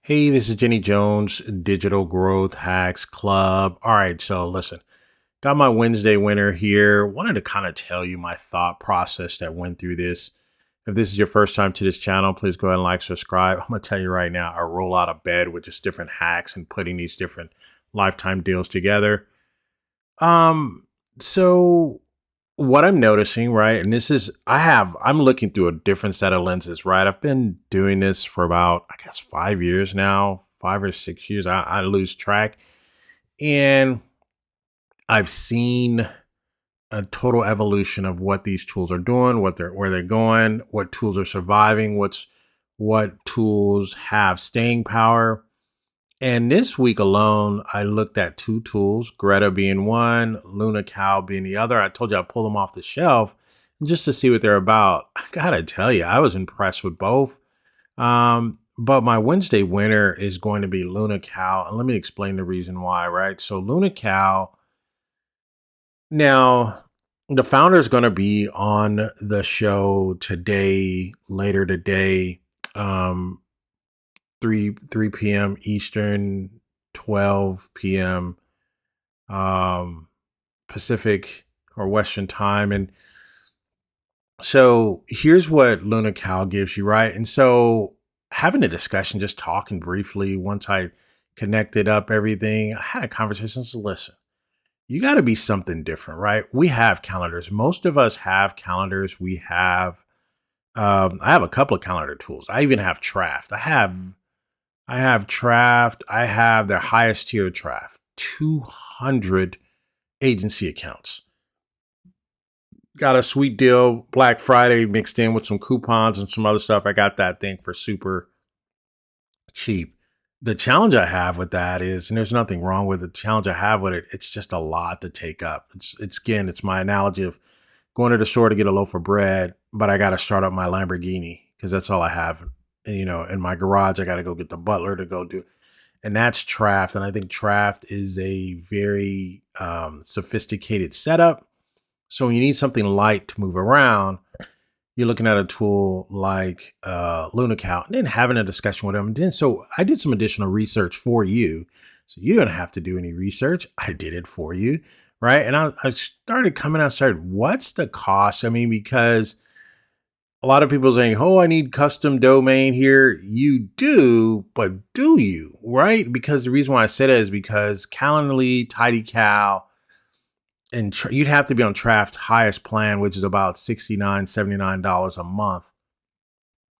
Hey, this is Jenny Jones, Digital Growth Hacks Club. All right, so listen, got my Wednesday winner here. Wanted to kind of tell you my thought process that went through this. If this is your first time to this channel, please go ahead and like, subscribe. I'm gonna tell you right now, I roll out of bed with just different hacks and putting these different lifetime deals together. Um, so what I'm noticing, right, and I'm looking through a different set of lenses, right? I've been doing this for about, I guess, 5 years now, 5 or 6 years. I lose track. And I've seen a total evolution of what these tools are doing, where they're going, what tools are surviving, what tools have staying power. And this week alone, I looked at two tools, Greta being one, Lunacal being the other. I told you I pulled them off the shelf just to see what they're about. I gotta tell you, I was impressed with both. But my Wednesday winner is going to be Lunacal. And let me explain the reason why, right? So Lunacal, now the founder is going to be on the show today, later today. Um, 3 p.m. Eastern, 12 p.m. Pacific or Western time. And so here's what Lunacal gives you, right? And so having a discussion, just talking briefly, once I connected up everything, I had a conversation. So listen, you got to be something different, right? We have calendars. Most of us have calendars. I have a couple of calendar tools. I even have Traft. I have Traft. I have their highest tier Traft, 200 agency accounts. Got a sweet deal, Black Friday mixed in with some coupons and some other stuff. I got that thing for super cheap. The challenge I have with that is, and there's nothing wrong with it, the challenge I have with it, it's just a lot to take up. It's my analogy of going to the store to get a loaf of bread, but I got to start up my Lamborghini because that's all I have. And, in my garage, I got to go get the butler to go do. And that's Traft. And I think Traft is a very sophisticated setup. So when you need something light to move around, you're looking at a tool like Lunacal, and then having a discussion with them. And then so I did some additional research for you. So you don't have to do any research. I did it for you, right? And I started, what's the cost? I mean, because a lot of people saying, oh, I need custom domain here. You do, but do you, right? Because the reason why I said it is because Calendly, TidyCal, and you'd have to be on Traft's highest plan, which is about $69, $79 a month,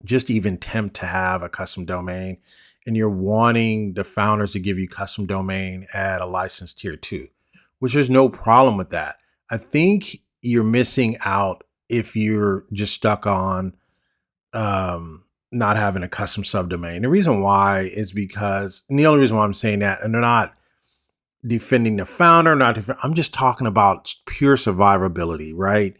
just to even tempt to have a custom domain. And you're wanting the founders to give you custom domain at a license tier 2, which there's no problem with that. I think you're missing out if you're just stuck on not having a custom subdomain. The reason why is because, and the only reason why I'm saying that, and they're not defending the founder, I'm just talking about pure survivability, right?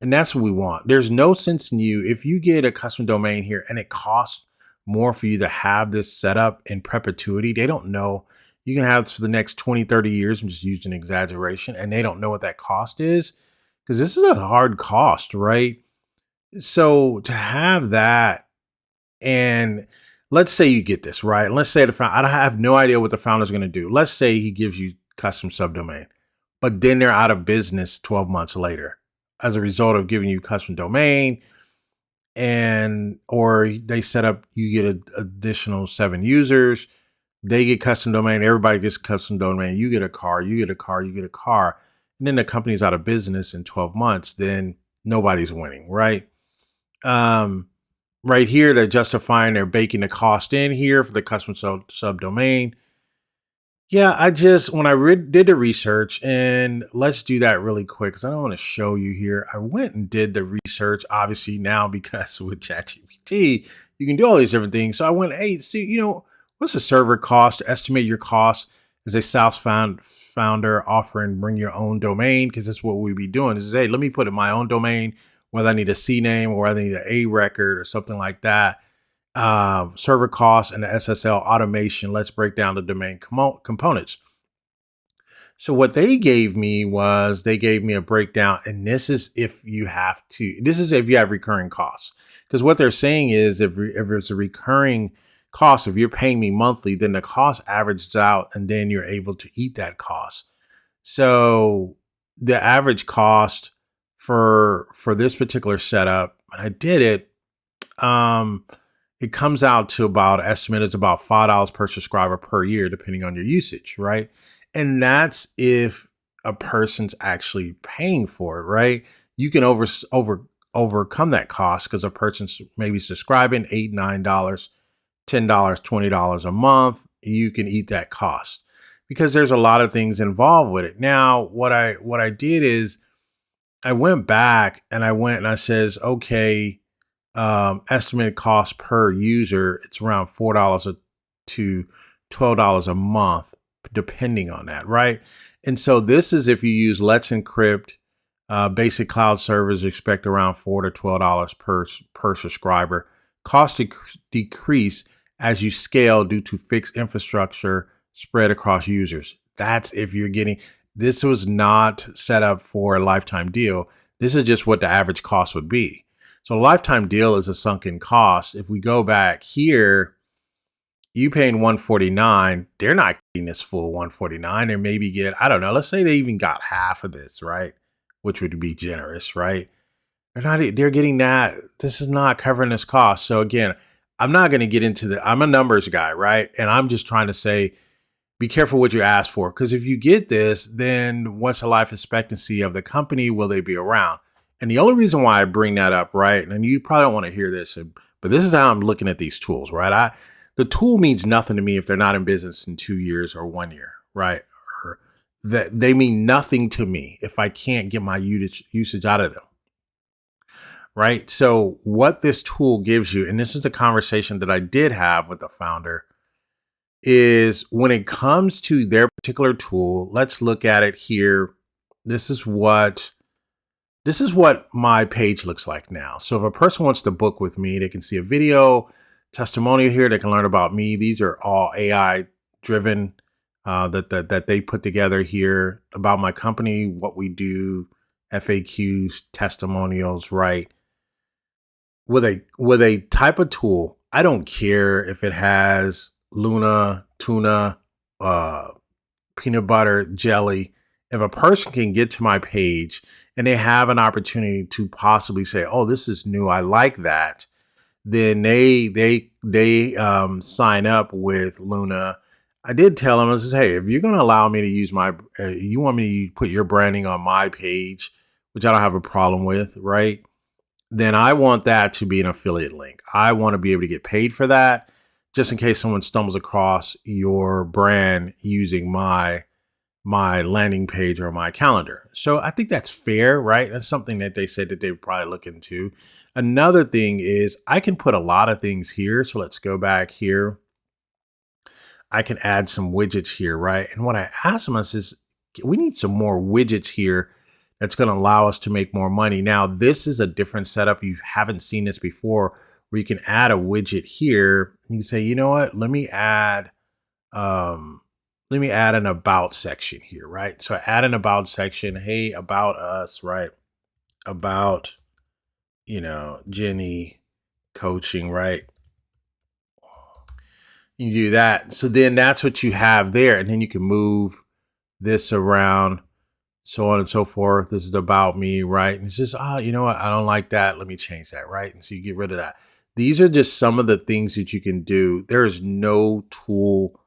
And that's what we want. There's no sense in you if you get a custom domain here and it costs more for you to have this set up in perpetuity. They don't know. You can have this for the next 20, 30 years. I'm just using exaggeration, and they don't know what that cost is because this is a hard cost, right? So to have that, and let's say you get this, right? Let's say I have no idea what the founder's going to do. Let's say he gives you custom subdomain, but then they're out of business 12 months later as a result of giving you custom domain, or they set up, you get an additional 7 users, they get custom domain, everybody gets custom domain, you get a car, you get a car, you get a car, and then the company's out of business in 12 months, then nobody's winning, right? Right here, they're justifying, they're baking the cost in here for the custom subdomain. Yeah, when I did the research, and let's do that really quick because I don't want to show you here. I went and did the research, obviously now because with ChatGPT, you can do all these different things. So I went, hey, see, what's the server cost? Estimate your cost as a SaaS founder offering bring your own domain, because that's what we'd be doing is, hey, let me put in my own domain, whether I need a C name or whether I need an A record or something like that. Server costs and the SSL automation. Let's break down the domain components. So what they gave me a breakdown, and this is if you have recurring costs. Because what they're saying is if it's a recurring cost. If you're paying me monthly, then the cost averages out and then you're able to eat that cost. So the average cost for this particular setup, when I did it, um, it comes out to about estimate is about $5 per subscriber per year, depending on your usage, right? And that's if a person's actually paying for it, right? You can overcome that cost because a person's maybe subscribing $8, $9, $10, $20 a month. You can eat that cost because there's a lot of things involved with it. Now, what I did is I went back and I says, okay, estimated cost per user, it's around $4 to $12 a month, depending on that, right? And so this is if you use Let's Encrypt, basic cloud servers, expect around $4 to $12 per subscriber. Cost decrease as you scale due to fixed infrastructure spread across users. That's if you're getting. This was not set up for a lifetime deal. This is just what the average cost would be. So a lifetime deal is a sunken cost. If we go back here, you paying $149, they're not getting this full $149. They maybe get, I don't know, let's say they even got half of this, right? Which would be generous, right? They're getting that. This is not covering this cost. So again, I'm not going to get into I'm a numbers guy, right? And I'm just trying to say, be careful what you ask for. Because if you get this, then what's the life expectancy of the company? Will they be around? And the only reason why I bring that up, right? And you probably don't want to hear this, but this is how I'm looking at these tools, right? The tool means nothing to me if they're not in business in 2 years or 1 year, right? Or that they mean nothing to me if I can't get my usage out of them, right? So what this tool gives you, and this is a conversation that I did have with the founder, is when it comes to their particular tool, let's look at it here. This is what my page looks like now. So if a person wants to book with me, they can see a video, testimonial here. They can learn about me. These are all AI driven that they put together here about my company, what we do, FAQs, testimonials, right? With a type of tool, I don't care if it has Luna, tuna, peanut butter, jelly. If a person can get to my page and they have an opportunity to possibly say, "Oh, this is new. I like that," then they sign up with Luna. I did tell them, I said, "Hey, if you're going to allow me to use you want me to put your branding on my page, which I don't have a problem with, right? Then I want that to be an affiliate link. I want to be able to get paid for that, just in case someone stumbles across your brand using my landing page or my calendar." So I think that's fair, right? That's something that they said that they would probably look into. Another thing is I can put a lot of things here. So let's go back here. I can add some widgets here, right? And what I asked them is we need some more widgets here that's going to allow us to make more money. Now, this is a different setup. You haven't seen this before, where you can add a widget here. You can say, you know what? Let me add an about section here, right? So I add an about section. Hey, about us, right? About, Jenny coaching, right? You do that. So then that's what you have there. And then you can move this around, so on and so forth. This is about me, right? And it's just, you know what? I don't like that. Let me change that, right? And so you get rid of that. These are just some of the things that you can do. There is no tool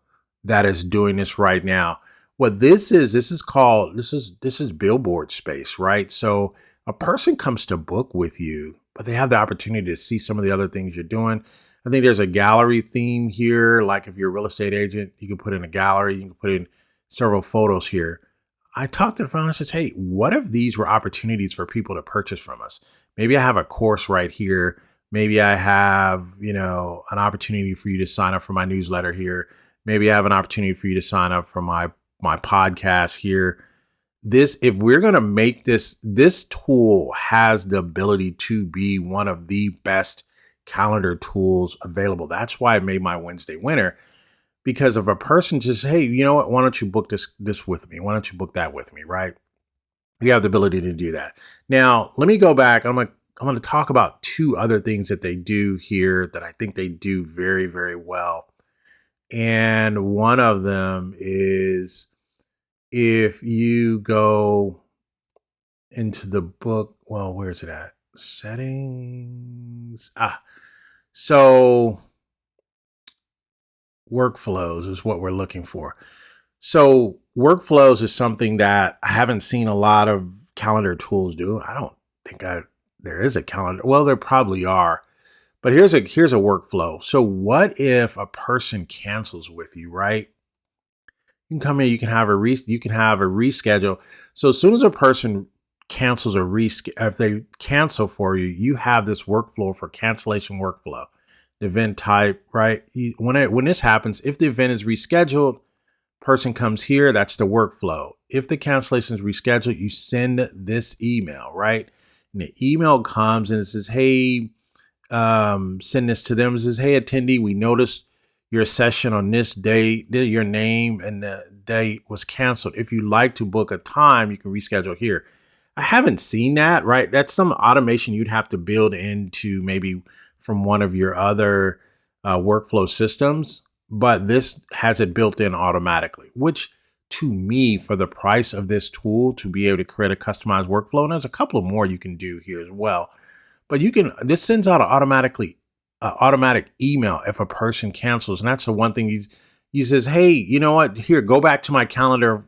that is doing this right now. What this is called, this is billboard space, right? So a person comes to book with you, but they have the opportunity to see some of the other things you're doing. I think there's a gallery theme here. Like if you're a real estate agent, you can put in a gallery, you can put in several photos here. I talked to the founder and said, hey, what if these were opportunities for people to purchase from us? Maybe I have a course right here. Maybe I have, an opportunity for you to sign up for my newsletter here. Maybe I have an opportunity for you to sign up for my podcast here. If we're going to make this tool has the ability to be one of the best calendar tools available. That's why I made my Wednesday winner. Because if a person just, hey, you know what? Why don't you book this with me? Why don't you book that with me? Right? You have the ability to do that. Now, let me go back. I'm going to going to talk about two other things that they do here that I think they do very, very well. And one of them is if you go into the book, well, where's it at? Settings. So workflows is what we're looking for. So workflows is something that I haven't seen a lot of calendar tools do. I don't think there is a calendar. Well, there probably are, but here's a workflow. So what if a person cancels with you, right? You can come in, you can have a reschedule. So as soon as a person cancels if they cancel for you, you have this workflow for cancellation workflow. The event type, right? When this happens, if the event is rescheduled, person comes here, that's the workflow. If the cancellation is rescheduled, you send this email, right? And the email comes and it says, hey, send this to them. It says, hey, attendee, we noticed your session on this date, your name and the date was canceled. If you'd like to book a time, you can reschedule here. I haven't seen that, right? That's some automation you'd have to build into maybe from one of your other workflow systems, but this has it built in automatically, which to me, for the price of this tool to be able to create a customized workflow, and there's a couple of more you can do here as well. But this sends out an automatic email if a person cancels. And that's the one thing he says, hey, you know what? Here, go back to my calendar,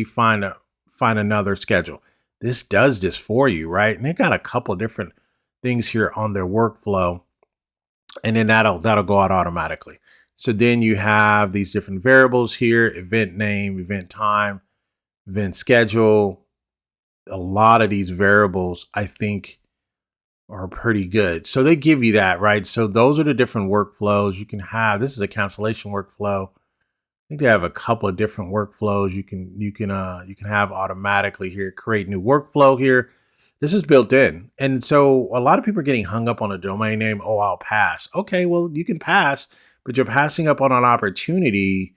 find another schedule. This does this for you, right? And they got a couple of different things here on their workflow. And then that'll go out automatically. So then you have these different variables here: event name, event time, event schedule. A lot of these variables, I think, are pretty good. So they give you that, right? So those are the different workflows you can have. This is a cancellation workflow. I think they have a couple of different workflows you can have automatically here. Create new workflow here. This is built in. And so a lot of people are getting hung up on a domain name. Oh, I'll pass. Okay, well, you can pass, but you're passing up on an opportunity,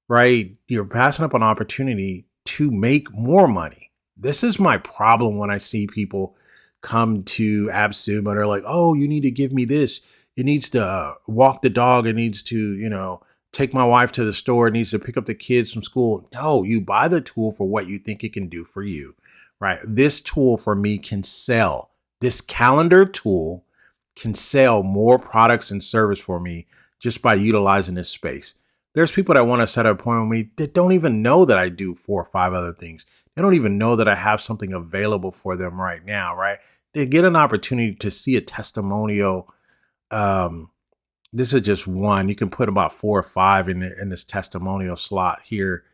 right? You're passing up on an opportunity to make more money. This is my problem when I see people come to Appsumo and they're like, oh, you need to give me this. It needs to walk the dog. It needs to, take my wife to the store. It needs to pick up the kids from school. No, you buy the tool for what you think it can do for you, right? This tool for me can sell. This calendar tool can sell more products and service for me just by utilizing this space. There's people that want to set up an appointment with me that don't even know that I do 4 or 5 other things. They don't even know that I have something available for them right now, right? They get an opportunity to see a testimonial. This is just one. You can put about 4 or 5 in this testimonial slot here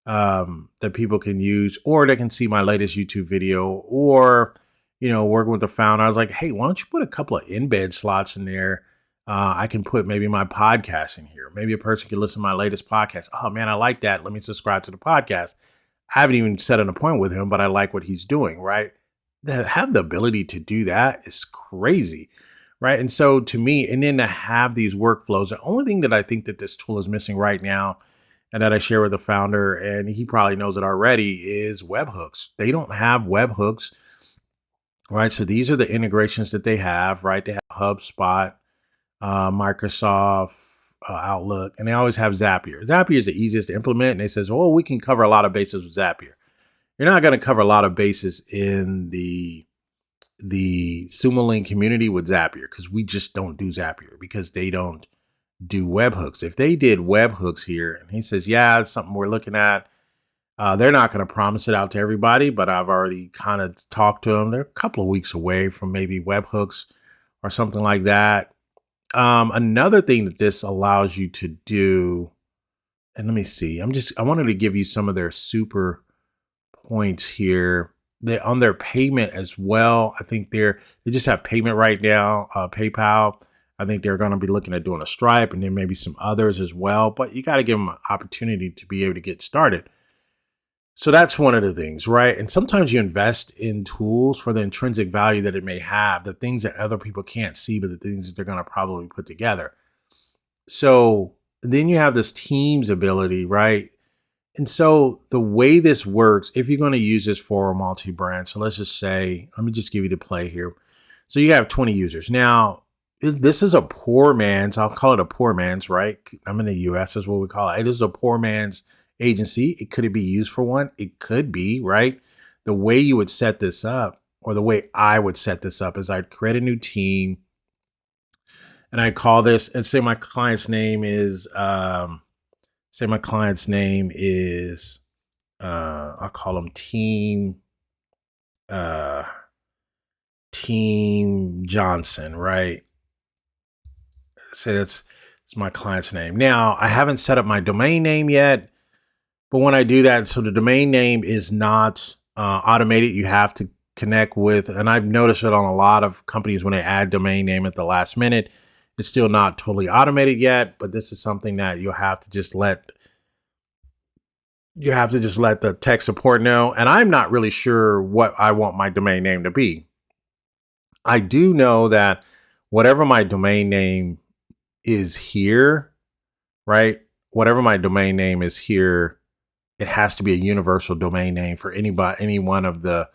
that people can use, or they can see my latest YouTube video, or working with the founder. I was like, hey, why don't you put a couple of embed slots in there? I can put maybe my podcast in here. Maybe a person can listen to my latest podcast. Oh man, I like that. Let me subscribe to the podcast. I haven't even set an appointment with him, but I like what he's doing, right? That have the ability to do that is crazy, right? And so to me, and then to have these workflows, the only thing that I think that this tool is missing right now, and that I share with the founder, and he probably knows it already, is webhooks. They don't have webhooks, right? So these are the integrations that they have, right? They have HubSpot, Microsoft, Outlook, and they always have Zapier. Zapier is the easiest to implement, and they says, "Oh, we can cover a lot of bases with Zapier." You're not going to cover a lot of bases in the Sumo community with Zapier, because we just don't do Zapier, because they don't do webhooks. If they did webhooks here, and he says, "Yeah, it's something we're looking at," they're not going to promise it out to everybody, but I've already kind of talked to them. They're a couple of weeks away from maybe webhooks or something like that. Another thing that this allows you to do, and let me see, I wanted to give you some of their super points here. They on their payment as well. I think they just have payment right now, PayPal. I think they're going to be looking at doing a Stripe, and then maybe some others as well, but you got to give them an opportunity to be able to get started. So that's one of the things, right? And sometimes you invest in tools for the intrinsic value that it may have, the things that other people can't see, but the things that they're going to probably put together. So then you have this Teams ability, right? And so the way this works, if you're going to use this for a multi-brand, so let's just say, let me just give you the play here. So you have 20 users. Now, this is a poor man's, I'll call it a poor man's, right? I'm in the US, is what we call it. It is a poor man's agency. Could it be used for one? It could be, right? The way you would set this up, or the way I would set this up, is I'd create a new team and I call this, and say my client's name is, I'll call them uh, Team Johnson, right? Say it's my client's name. Now, I haven't set up my domain name yet, but when I do that, so the domain name is not automated. You have to connect with, and I've noticed it on a lot of companies when they add domain name at the last minute. It's still not totally automated yet, but this is something that you have to just let the tech support know. And I'm not really sure what I want my domain name to be. I do know that whatever my domain name is here, right? Whatever my domain name is here, it has to be a universal domain name for any one of the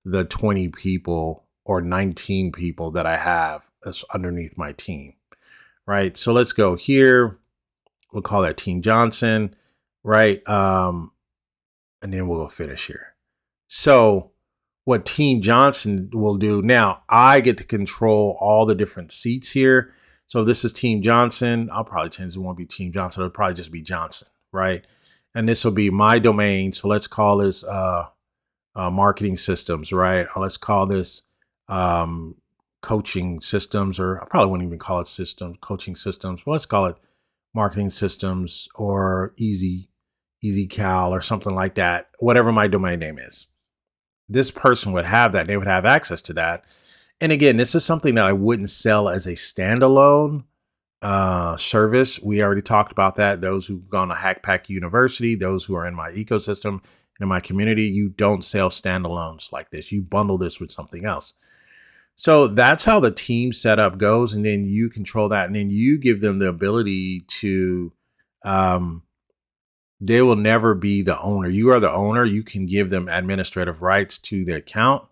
20 people or 19 people that I have that's underneath my team, right? So let's go here. We'll call that Team Johnson, right? And then we'll go finish here. So what Team Johnson will do now, I get to control all the different seats here. So if this is Team Johnson, I'll probably change. It won't be Team Johnson. It'll probably just be Johnson, right? And this will be my domain. So let's call this marketing systems, right? Or let's call this coaching systems, or I probably wouldn't even call it coaching systems. Well, let's call it marketing systems or easy cal or something like that, whatever my domain name is. This person would have that. They would have access to that. And again, this is something that I wouldn't sell as a standalone service. We already talked about that. Those who've gone to Hackpack University, those who are in my ecosystem, in my community, you don't sell standalones like this. You bundle this with something else. So that's how the team setup goes. And then you control that. And then you give them the ability to, they will never be the owner. You are the owner. You can give them administrative rights to the account,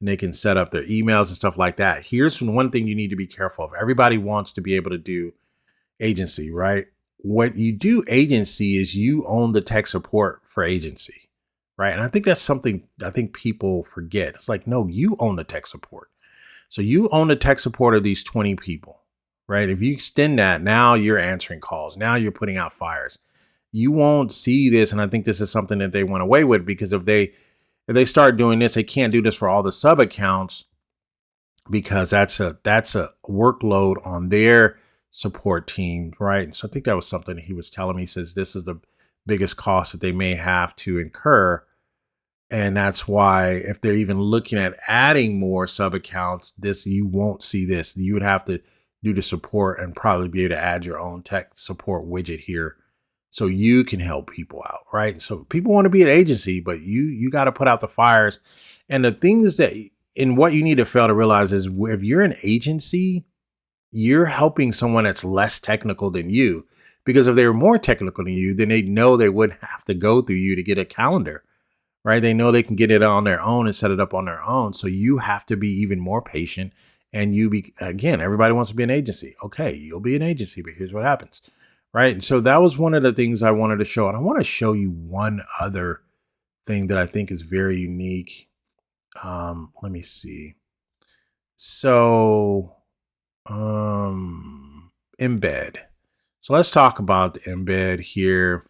and they can set up their emails and stuff like that. Here's one thing you need to be careful of. Everybody wants to be able to do agency, right? What you do agency is you own the tech support for agency, right? And I think that's something I think people forget. It's like, no, you own the tech support. So you own the tech support of these 20 people, right? If you extend that, now you're answering calls. Now you're putting out fires. You won't see this, and I think this is something that they went away with, because if they start doing this, they can't do this for all the sub accounts, because that's a workload on their support team, right? So I think that was something he was telling me. He says this is the biggest cost that they may have to incur, and that's why if they're even looking at adding more sub accounts, you won't see this. You would have to do the support and probably be able to add your own tech support widget here, so you can help people out, right? So people want to be an agency, but you got to put out the fires. And the things what you need to fail to realize is, if you're an agency, you're helping someone that's less technical than you. Because if they were more technical than you, then they know they wouldn't have to go through you to get a calendar, right? They know they can get it on their own and set it up on their own. So you have to be even more patient. And again, everybody wants to be an agency. Okay, you'll be an agency, but here's what happens. Right. And so that was one of the things I wanted to show. And I want to show you one other thing that I think is very unique. Let me see. So, embed. So let's talk about the embed here.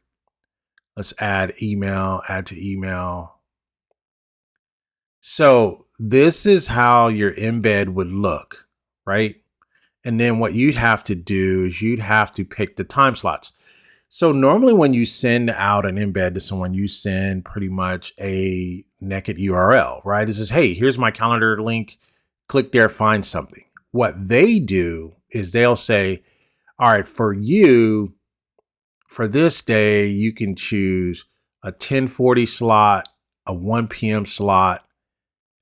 Let's add to email. So this is how your embed would look, right? And then what you'd have to do is you'd have to pick the time slots. So normally when you send out an embed to someone, you send pretty much a naked URL, right? It says, hey, here's my calendar link. Click there, find something. What they do is they'll say, all right, for you, for this day, you can choose a 10:40 slot, a 1 p.m. slot,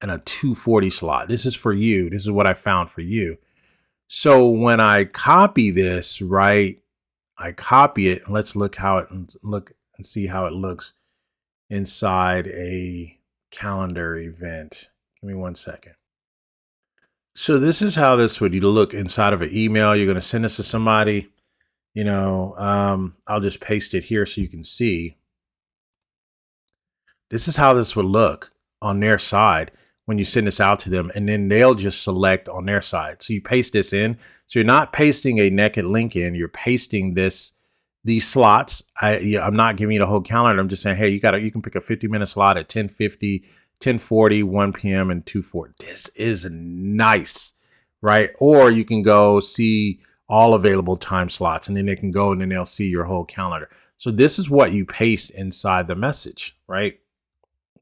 and a 2:40 slot. This is for you. This is what I found for you. So when I copy this, right, I copy it. Let's look and see how it looks inside a calendar event. Give me 1 second. So this is how this would look inside of an email. You're going to send this to somebody, I'll just paste it here so you can see. This is how this would look on their side when you send this out to them, and then they'll just select on their side. So you paste this in. So you're not pasting a naked link in, you're pasting these slots. I'm not giving you the whole calendar. I'm just saying, hey, you can pick a 50-minute slot at 10:50, 10:40, 1 p.m. and 2:40. This is nice, right? Or you can go see all available time slots, and then they can go and then they'll see your whole calendar. So this is what you paste inside the message, right?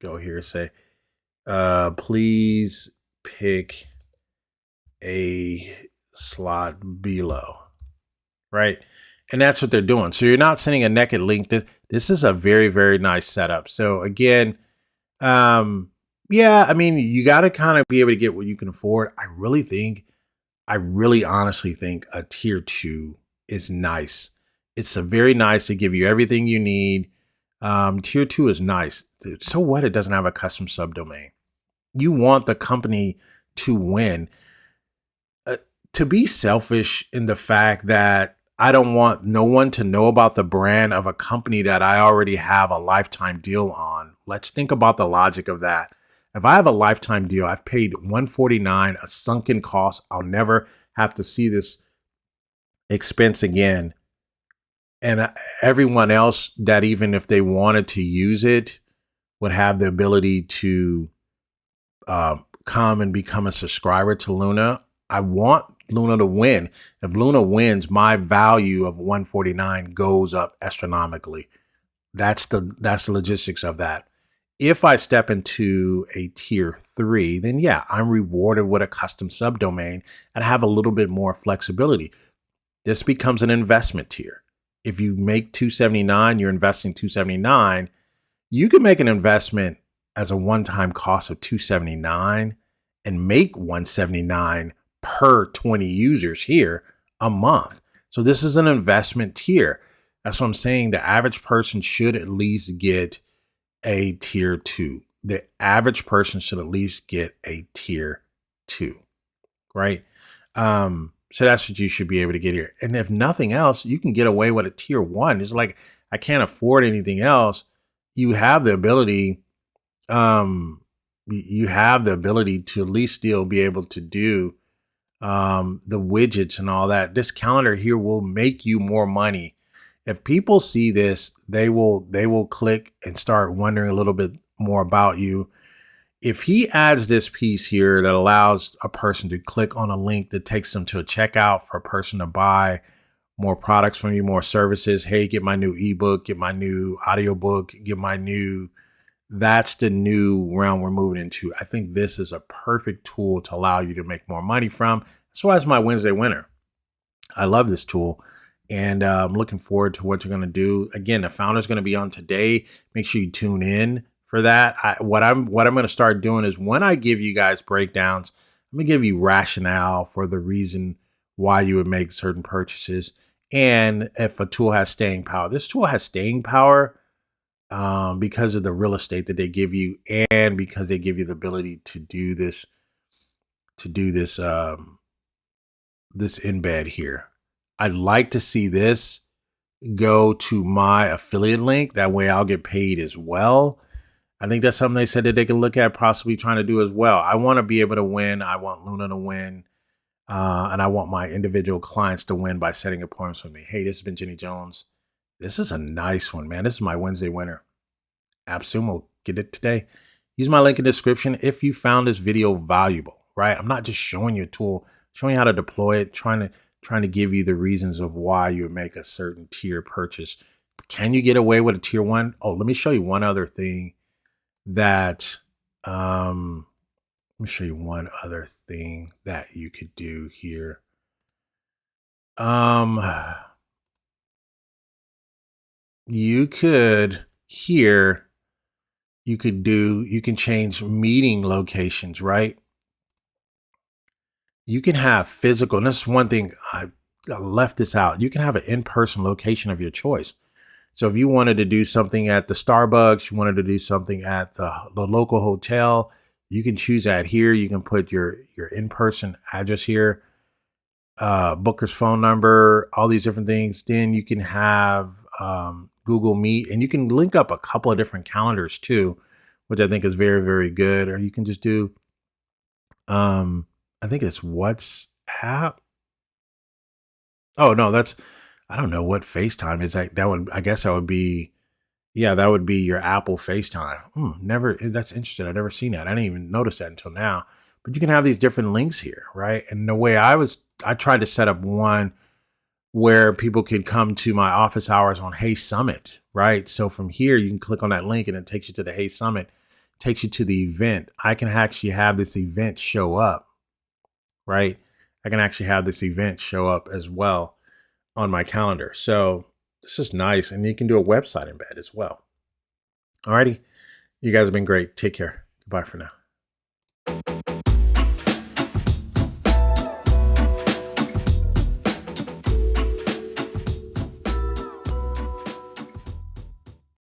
Go here, say, please pick a slot below, right? And that's what they're doing. So you're not sending a naked link. This is a very, very nice setup. So again, yeah, I mean, you got to kind of be able to get what you can afford. I really honestly think a tier 2 is nice. It's a very nice to give you everything you need. Tier 2 is nice. So what? It doesn't have a custom subdomain. You want the company to win. To be selfish in the fact that I don't want no one to know about the brand of a company that I already have a lifetime deal on. Let's think about the logic of that. If I have a lifetime deal, I've paid $149, a sunken cost. I'll never have to see this expense again. And everyone else that even if they wanted to use it would have the ability to come and become a subscriber to Luna. I want Luna to win. If Luna wins, my value of $149 goes up astronomically. That's the logistics of that. If I step into a tier 3, then yeah, I'm rewarded with a custom subdomain and have a little bit more flexibility. This becomes an investment tier. If you make $279, you're investing $279. You can make an investment as a one-time cost of $279 and make $179 per 20 users here a month. So this is an investment tier. That's what I'm saying. The average person should at least get a tier 2. The average person should at least get a tier 2, right? So that's what you should be able to get here. And if nothing else, you can get away with a tier 1. It's like, I can't afford anything else. You have the ability, to at least still be able to do the widgets and all that. This calendar here will make you more money. If people see this, they will click and start wondering a little bit more about you. If he adds this piece here that allows a person to click on a link that takes them to a checkout for a person to buy more products from you, more services. Hey, get my new ebook, get my new audiobook, that's the new realm we're moving into. I think this is a perfect tool to allow you to make more money from. That's why it's my Wednesday winner. I love this tool, and I'm looking forward to what you're going to do. Again, the founder's going to be on today. Make sure you tune in for that. What I'm going to start doing is when I give you guys breakdowns, I'm going to give you rationale for the reason why you would make certain purchases. And if a tool has staying power, this tool has staying power because of the real estate that they give you, and because they give you the ability to do this, this embed here. I'd like to see this go to my affiliate link. That way I'll get paid as well. I think that's something they said that they can look at possibly trying to do as well. I want to be able to win. I want Luna to win. And I want my individual clients to win by setting appointments with me. Hey, this has been Jenny Jones. This is a nice one, man. This is my Wednesday winner. Appsumo, get it today. Use my link in the description if you found this video valuable, right? I'm not just showing you a tool, showing you how to deploy it, trying to give you the reasons of why you would make a certain tier purchase. Can you get away with a tier 1? Oh, let me show you one other thing that let me show you one other thing that you could do here. You could here, you can change meeting locations, right? You can have physical, and this is one thing I left this out. You can have an in-person location of your choice. So if you wanted to do something at the Starbucks, you wanted to do something at the local hotel, You can choose that here. You can put your in-person address here, Booker's phone number, all these different things. Then you can have Google Meet, and you can link up a couple of different calendars too, which I think is very, very good. Or you can just do, I think it's WhatsApp. Oh no, I don't know what FaceTime is. I guess that would be, yeah, that would be your Apple FaceTime. Never, that's interesting. I've never seen that. I didn't even notice that until now. But you can have these different links here, right? And the way I tried to set up one where people could come to my office hours on Hey Summit, right? So from here, you can click on that link and it takes you to the Hey Summit, takes you to the event. I can actually have this event show up, right? I can actually have this event show up as well on my calendar. So this is nice. And you can do a website embed as well. Alrighty. You guys have been great. Take care. Goodbye for now.